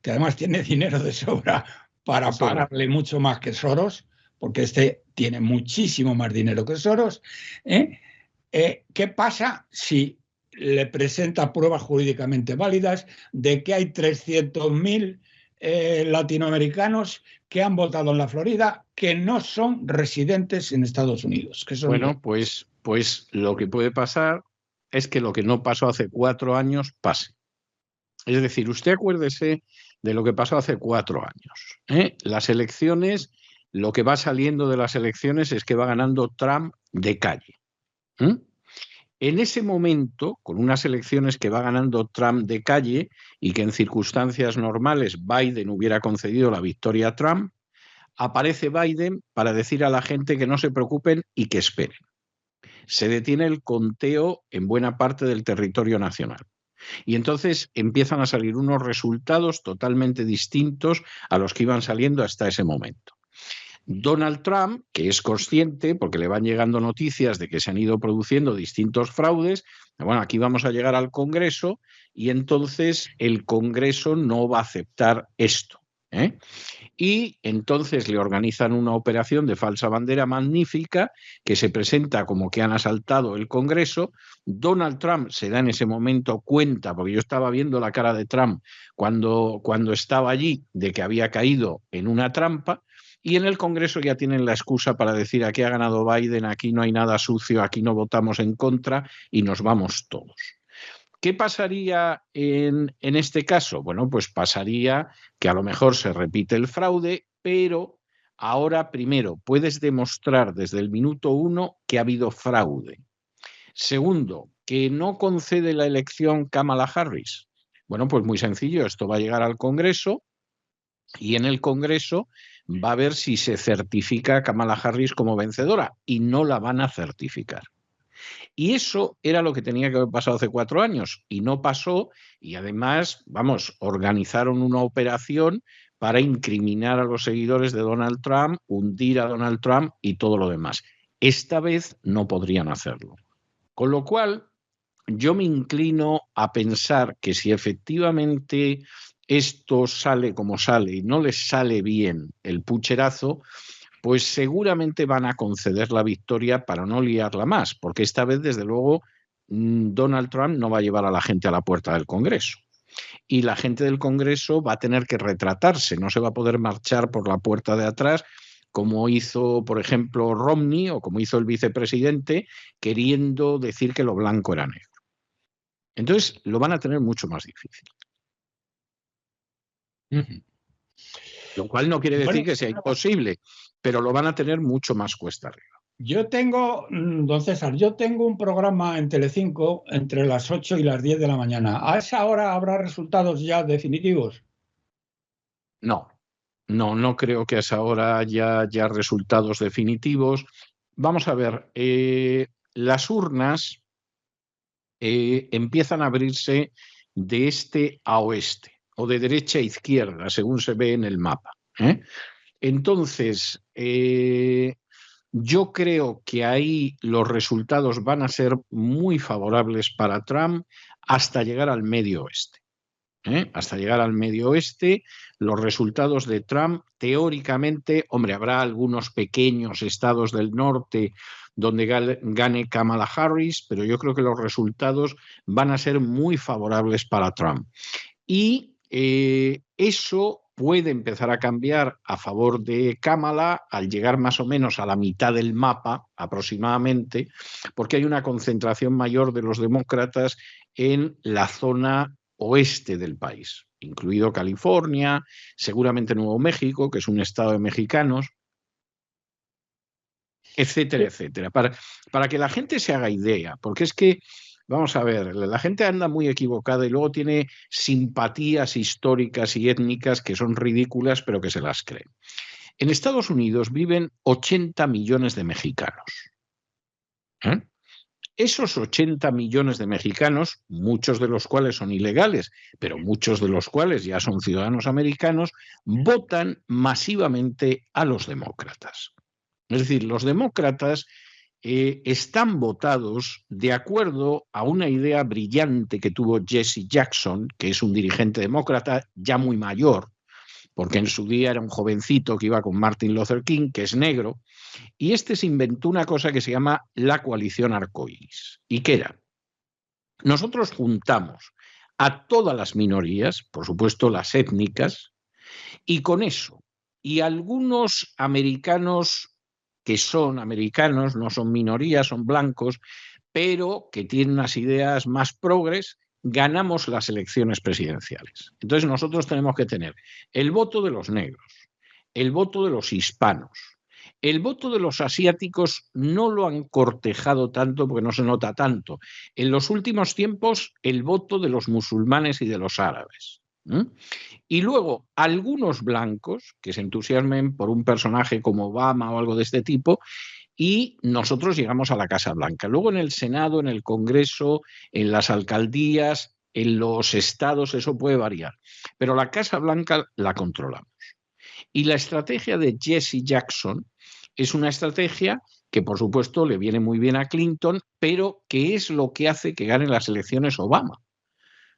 que además tiene dinero de sobra para pagarle mucho más que Soros, porque este tiene muchísimo más dinero que Soros, ¿qué pasa si le presenta pruebas jurídicamente válidas de que hay 300.000 latinoamericanos que han votado en la Florida que no son residentes en Estados Unidos? Bueno, pues lo que puede pasar es que lo que no pasó hace 4 años pase. Es decir, usted acuérdese de lo que pasó hace 4 años. Las elecciones, lo que va saliendo de las elecciones es que va ganando Trump de calle. En ese momento, con unas elecciones que va ganando Trump de calle y que en circunstancias normales Biden hubiera concedido la victoria a Trump, aparece Biden para decir a la gente que no se preocupen y que esperen. Se detiene el conteo en buena parte del territorio nacional. Y entonces empiezan a salir unos resultados totalmente distintos a los que iban saliendo hasta ese momento. Donald Trump, que es consciente, porque le van llegando noticias de que se han ido produciendo distintos fraudes, bueno, aquí vamos a llegar al Congreso y entonces el Congreso no va a aceptar esto. Y entonces le organizan una operación de falsa bandera magnífica que se presenta como que han asaltado el Congreso. Donald Trump se da en ese momento cuenta, porque yo estaba viendo la cara de Trump cuando estaba allí, de que había caído en una trampa. Y en el Congreso ya tienen la excusa para decir aquí ha ganado Biden, aquí no hay nada sucio, aquí no votamos en contra y nos vamos todos. ¿Qué pasaría en este caso? Bueno, pues pasaría que a lo mejor se repite el fraude, pero ahora primero puedes demostrar desde el minuto 1 que ha habido fraude. Segundo, que no concede la elección Kamala Harris. Bueno, pues muy sencillo, esto va a llegar al Congreso y en el Congreso va a ver si se certifica a Kamala Harris como vencedora y no la van a certificar. Y eso era lo que tenía que haber pasado hace 4 años y no pasó y además, organizaron una operación para incriminar a los seguidores de Donald Trump, hundir a Donald Trump y todo lo demás. Esta vez no podrían hacerlo. Con lo cual, yo me inclino a pensar que si efectivamente esto sale como sale y no les sale bien el pucherazo, pues seguramente van a conceder la victoria para no liarla más, porque esta vez, desde luego, Donald Trump no va a llevar a la gente a la puerta del Congreso. Y la gente del Congreso va a tener que retratarse, no se va a poder marchar por la puerta de atrás, como hizo, por ejemplo, Romney o como hizo el vicepresidente, queriendo decir que lo blanco era negro. Entonces, lo van a tener mucho más difícil. Lo cual no quiere decir que sea imposible, pero lo van a tener mucho más cuesta arriba. Yo tengo, don César, un programa en Telecinco entre las 8 y las 10 de la mañana. ¿A esa hora habrá resultados ya definitivos? No creo que a esa hora haya resultados definitivos. Vamos a ver, las urnas empiezan a abrirse de este a oeste o de derecha a izquierda, según se ve en el mapa. Entonces, yo creo que ahí los resultados van a ser muy favorables para Trump hasta llegar al medio oeste. Hasta llegar al medio oeste, los resultados de Trump, teóricamente, habrá algunos pequeños estados del norte donde gane Kamala Harris, pero yo creo que los resultados van a ser muy favorables para Trump. Y eso puede empezar a cambiar a favor de Kamala al llegar más o menos a la mitad del mapa aproximadamente, porque hay una concentración mayor de los demócratas en la zona oeste del país, incluido California, seguramente Nuevo México, que es un estado de mexicanos, etcétera, etcétera. Para que la gente se haga idea, porque es que, vamos a ver, la gente anda muy equivocada y luego tiene simpatías históricas y étnicas que son ridículas, pero que se las creen. En Estados Unidos viven 80 millones de mexicanos. Esos 80 millones de mexicanos, muchos de los cuales son ilegales, pero muchos de los cuales ya son ciudadanos americanos, votan masivamente a los demócratas. Es decir, los demócratas están votados de acuerdo a una idea brillante que tuvo Jesse Jackson, que es un dirigente demócrata ya muy mayor, porque en su día era un jovencito que iba con Martin Luther King, que es negro, y este se inventó una cosa que se llama la coalición arcoíris. ¿Y qué era? Nosotros juntamos a todas las minorías, por supuesto las étnicas, y con eso, y algunos americanos que son americanos, no son minorías, son blancos, pero que tienen unas ideas más progres, ganamos las elecciones presidenciales. Entonces nosotros tenemos que tener el voto de los negros, el voto de los hispanos. El voto de los asiáticos no lo han cortejado tanto porque no se nota tanto. En los últimos tiempos, el voto de los musulmanes y de los árabes. Y luego, algunos blancos que se entusiasmen por un personaje como Obama o algo de este tipo, y nosotros llegamos a la Casa Blanca. Luego en el Senado, en el Congreso, en las alcaldías, en los estados, eso puede variar. Pero la Casa Blanca la controlamos. Y la estrategia de Jesse Jackson es una estrategia que, por supuesto, le viene muy bien a Clinton, pero que es lo que hace que gane las elecciones Obama.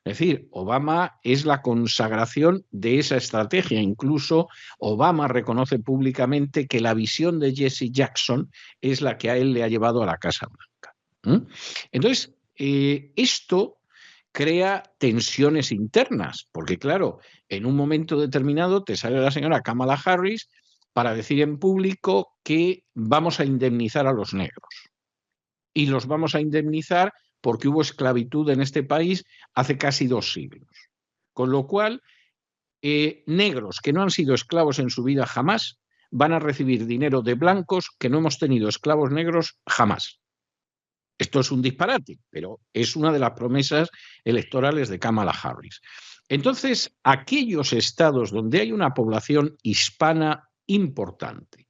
Es decir, Obama es la consagración de esa estrategia. Incluso Obama reconoce públicamente que la visión de Jesse Jackson es la que a él le ha llevado a la Casa Blanca. Entonces, esto crea tensiones internas, porque claro, en un momento determinado te sale la señora Kamala Harris para decir en público que vamos a indemnizar a los negros. Y los vamos a indemnizar porque hubo esclavitud en este país hace casi 2 siglos. Con lo cual, negros que no han sido esclavos en su vida jamás van a recibir dinero de blancos que no hemos tenido esclavos negros jamás. Esto es un disparate, pero es una de las promesas electorales de Kamala Harris. Entonces, aquellos estados donde hay una población hispana importante,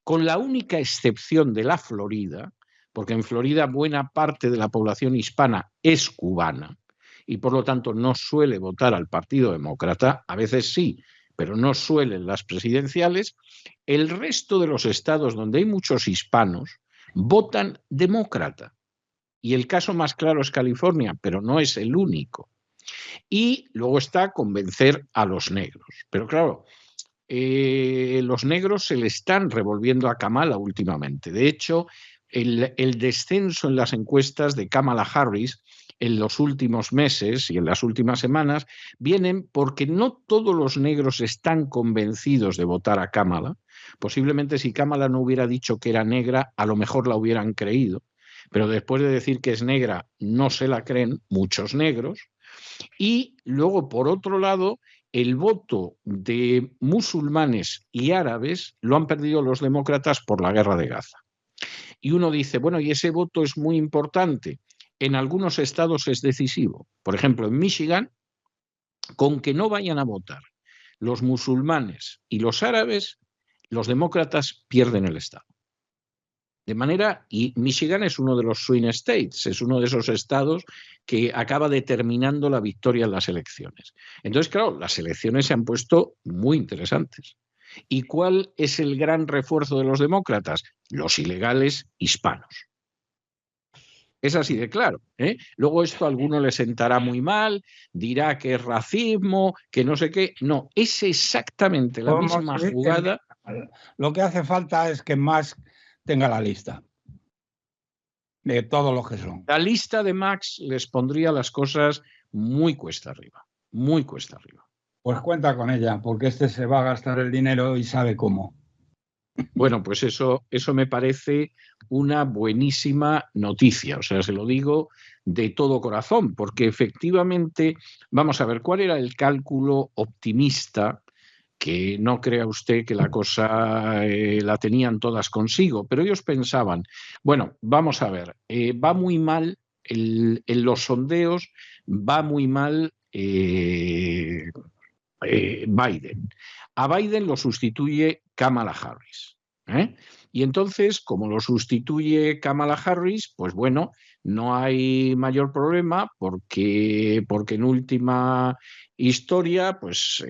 con la única excepción de la Florida, porque en Florida buena parte de la población hispana es cubana y por lo tanto no suele votar al Partido Demócrata, a veces sí, pero no suelen las presidenciales, el resto de los estados donde hay muchos hispanos votan demócrata. Y el caso más claro es California, pero no es el único. Y luego está convencer a los negros. Pero claro, los negros se le están revolviendo a Kamala últimamente. De hecho, el descenso en las encuestas de Kamala Harris en los últimos meses y en las últimas semanas vienen porque no todos los negros están convencidos de votar a Kamala. Posiblemente si Kamala no hubiera dicho que era negra, a lo mejor la hubieran creído. Pero después de decir que es negra, no se la creen muchos negros. Y luego, por otro lado, el voto de musulmanes y árabes lo han perdido los demócratas por la guerra de Gaza. Y uno dice, bueno, y ese voto es muy importante. En algunos estados es decisivo. Por ejemplo, en Michigan, con que no vayan a votar los musulmanes y los árabes, los demócratas pierden el estado. De manera, y Michigan es uno de los swing states, es uno de esos estados que acaba determinando la victoria en las elecciones. Entonces, claro, las elecciones se han puesto muy interesantes. ¿Y cuál es el gran refuerzo de los demócratas? Los ilegales hispanos. Es así de claro. Luego esto a alguno le sentará muy mal, dirá que es racismo, que no sé qué. No, es exactamente la misma jugada. Lo que hace falta es que Musk tenga la lista de todos los que son. La lista de Max les pondría las cosas muy cuesta arriba, muy cuesta arriba. Pues cuenta con ella, porque este se va a gastar el dinero y sabe cómo. Bueno, pues eso me parece una buenísima noticia, o sea, se lo digo de todo corazón, porque efectivamente, vamos a ver, ¿cuál era el cálculo optimista? Que no crea usted que la cosa la tenían todas consigo, pero ellos pensaban, bueno, vamos a ver, va muy mal, en los sondeos va muy mal Biden. A Biden lo sustituye Kamala Harris. Y entonces, como lo sustituye Kamala Harris, pues bueno, no hay mayor problema porque en última historia, pues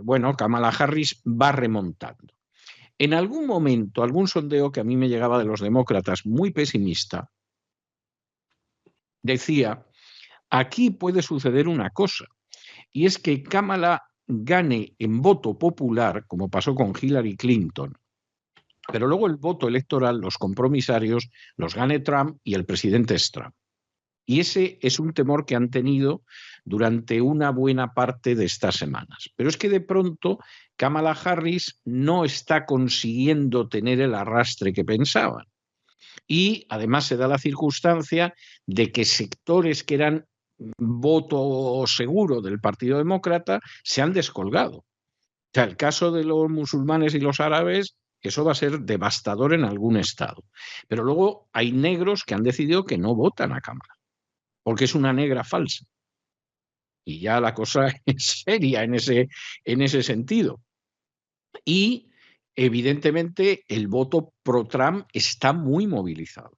bueno, Kamala Harris va remontando. En algún momento, algún sondeo que a mí me llegaba de los demócratas muy pesimista, decía, aquí puede suceder una cosa, y es que Kamala gane en voto popular, como pasó con Hillary Clinton, pero luego el voto electoral, los compromisarios, los gane Trump y el presidente es Trump. Y ese es un temor que han tenido durante una buena parte de estas semanas. Pero es que de pronto Kamala Harris no está consiguiendo tener el arrastre que pensaban. Y además se da la circunstancia de que sectores que eran voto seguro del Partido Demócrata se han descolgado. O sea, el caso de los musulmanes y los árabes, eso va a ser devastador en algún estado. Pero luego hay negros que han decidido que no votan a Kamala, porque es una negra falsa. Y ya la cosa es seria en ese sentido. Y evidentemente el voto pro Trump está muy movilizado.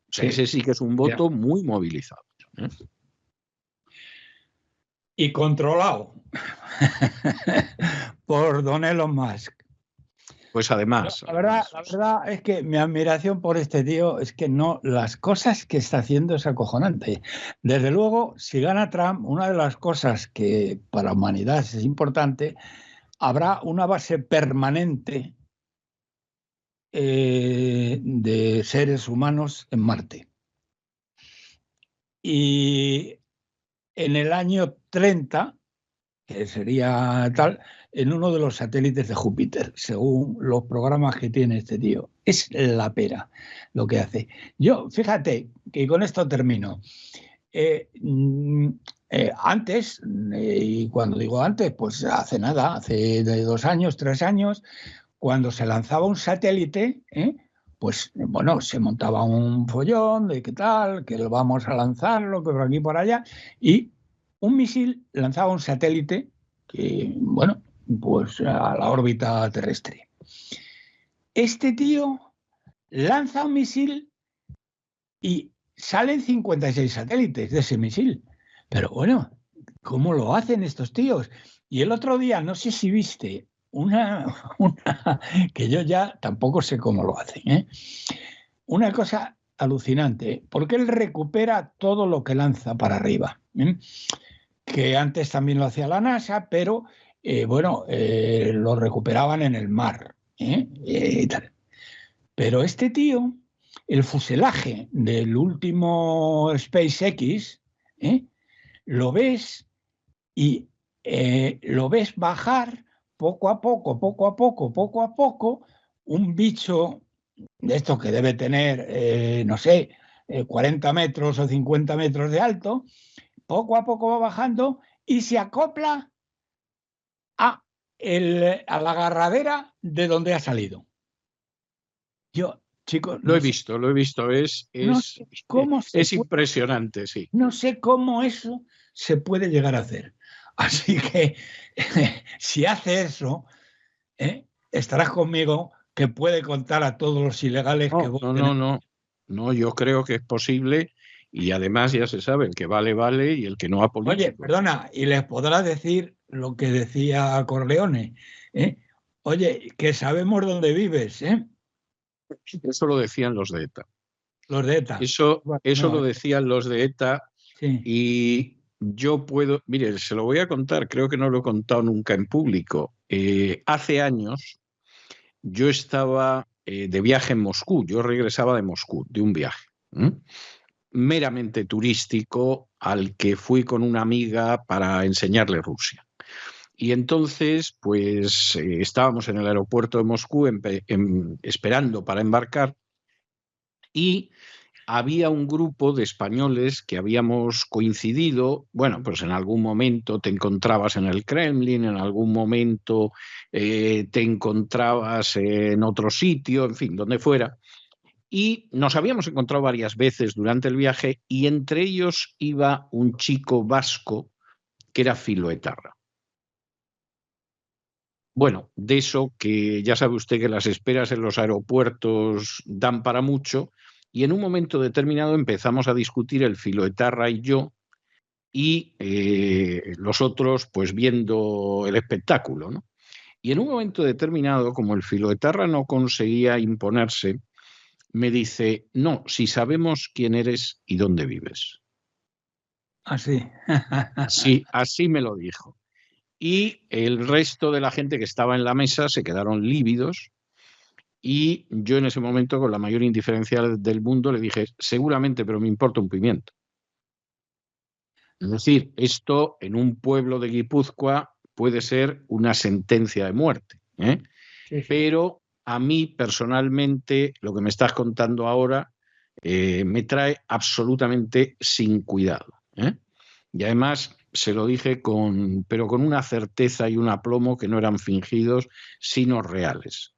O sea, ese sí que es un voto muy movilizado. Y controlado por don Elon Musk. Pues además. La verdad es que mi admiración por este tío es que no, las cosas que está haciendo es acojonante. Desde luego, si gana Trump, una de las cosas que para la humanidad es importante, habrá una base permanente de seres humanos en Marte. Y en el año 30, que sería tal, en uno de los satélites de Júpiter, según los programas que tiene este tío. Es la pera lo que hace. Yo, fíjate, que con esto termino. Antes, y cuando digo antes, pues hace nada, hace 2 años, 3 años, cuando se lanzaba un satélite, pues bueno, se montaba un follón de qué tal, que lo vamos a lanzarlo, que por aquí por allá, y un misil lanzaba un satélite que, bueno, pues a la órbita terrestre. Este tío lanza un misil y salen 56 satélites de ese misil. Pero bueno, ¿cómo lo hacen estos tíos? Y el otro día, no sé si viste una que yo ya tampoco sé cómo lo hacen, ¿eh? Una cosa alucinante, porque él recupera todo lo que lanza para arriba, ¿eh? Que antes también lo hacía la NASA, pero bueno, lo recuperaban en el mar, y tal. Pero este tío, el fuselaje del último SpaceX, lo ves y lo ves bajar poco a poco, un bicho de estos que debe tener, no sé, 40 metros o 50 metros de alto, poco a poco va bajando y se acopla a la agarradera de donde ha salido. Yo, chicos... Lo he visto, es impresionante, sí. No sé cómo eso se puede llegar a hacer. Así que, si hace eso, estarás conmigo que puede contar a todos los ilegales que voten. No, yo creo que es posible y además ya se sabe, el que vale, vale y el que no apolítico. Oye, perdona, y les podrá decir lo que decía Corleone, oye, que sabemos dónde vives, Eso lo decían los de ETA. Los de ETA. Eso lo decían los de ETA, sí. Y yo puedo, mire, se lo voy a contar, creo que no lo he contado nunca en público. Hace años yo estaba de viaje en Moscú, yo regresaba de Moscú, de un viaje meramente turístico al que fui con una amiga para enseñarle Rusia. Y entonces, pues estábamos en el aeropuerto de Moscú esperando para embarcar y había un grupo de españoles que habíamos coincidido, bueno, pues en algún momento te encontrabas en el Kremlin, en algún momento te encontrabas en otro sitio, en fin, donde fuera. Y nos habíamos encontrado varias veces durante el viaje y entre ellos iba un chico vasco que era filoetarra. Bueno, de eso que ya sabe usted que las esperas en los aeropuertos dan para mucho y en un momento determinado empezamos a discutir el filoetarra y yo y los otros pues viendo el espectáculo, ¿no? Y en un momento determinado, como el filoetarra no conseguía imponerse, me dice, no, si sabemos quién eres y dónde vives. Así. Sí, así me lo dijo. Y el resto de la gente que estaba en la mesa se quedaron lívidos y yo en ese momento, con la mayor indiferencia del mundo, le dije, seguramente, pero me importa un pimiento. Es decir, esto en un pueblo de Guipúzcoa puede ser una sentencia de muerte, ¿eh? Sí, sí. Pero a mí personalmente lo que me estás contando ahora me trae absolutamente sin cuidado, ¿eh? Y además se lo dije pero con una certeza y un aplomo que no eran fingidos, sino reales.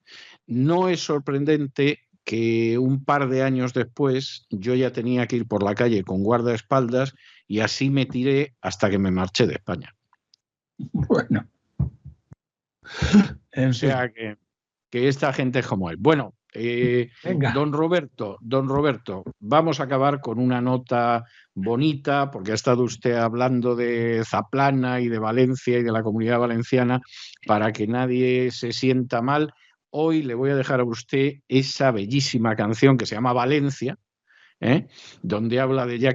No es sorprendente que un par de años después yo ya tenía que ir por la calle con guardaespaldas y así me tiré hasta que me marché de España. Bueno. O sea que esta gente es como él. Bueno, Venga. don Roberto, vamos a acabar con una nota bonita, porque ha estado usted hablando de Zaplana y de Valencia y de la Comunidad Valenciana, para que nadie se sienta mal. Hoy le voy a dejar a usted esa bellísima canción que se llama Valencia, donde habla de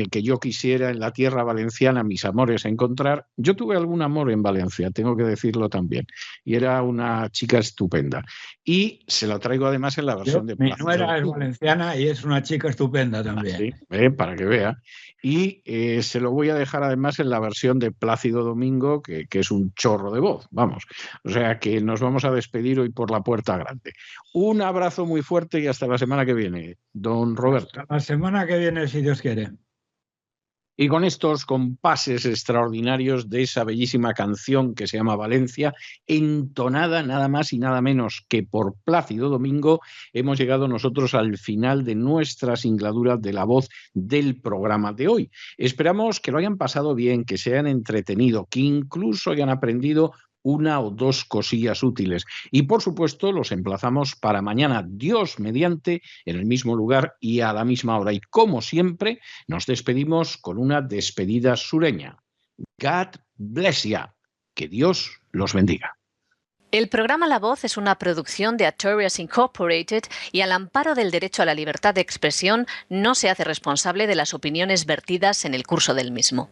que yo quisiera en la tierra valenciana mis amores encontrar. Yo tuve algún amor en Valencia, tengo que decirlo también, y era una chica estupenda. Y se la traigo además en la versión de Mi Plácido nuera es Domingo. valenciana y es una chica estupenda también. Sí, para que vea. Y se lo voy a dejar además en la versión de Plácido Domingo, que es un chorro de voz, vamos. O sea que nos vamos a despedir hoy por la puerta grande. Un abrazo muy fuerte y hasta la semana que viene, don Roberto. Hasta la semana que viene, si Dios quiere. Y con estos compases extraordinarios de esa bellísima canción que se llama Valencia, entonada nada más y nada menos que por Plácido Domingo, hemos llegado nosotros al final de nuestra singladura de La Voz del programa de hoy. Esperamos que lo hayan pasado bien, que se hayan entretenido, que incluso hayan aprendido una o dos cosillas útiles. Y por supuesto los emplazamos para mañana, Dios mediante, en el mismo lugar y a la misma hora. Y como siempre, nos despedimos con una despedida sureña. God bless ya. Que Dios los bendiga. El programa La Voz es una producción de Artorias Incorporated y al amparo del derecho a la libertad de expresión no se hace responsable de las opiniones vertidas en el curso del mismo.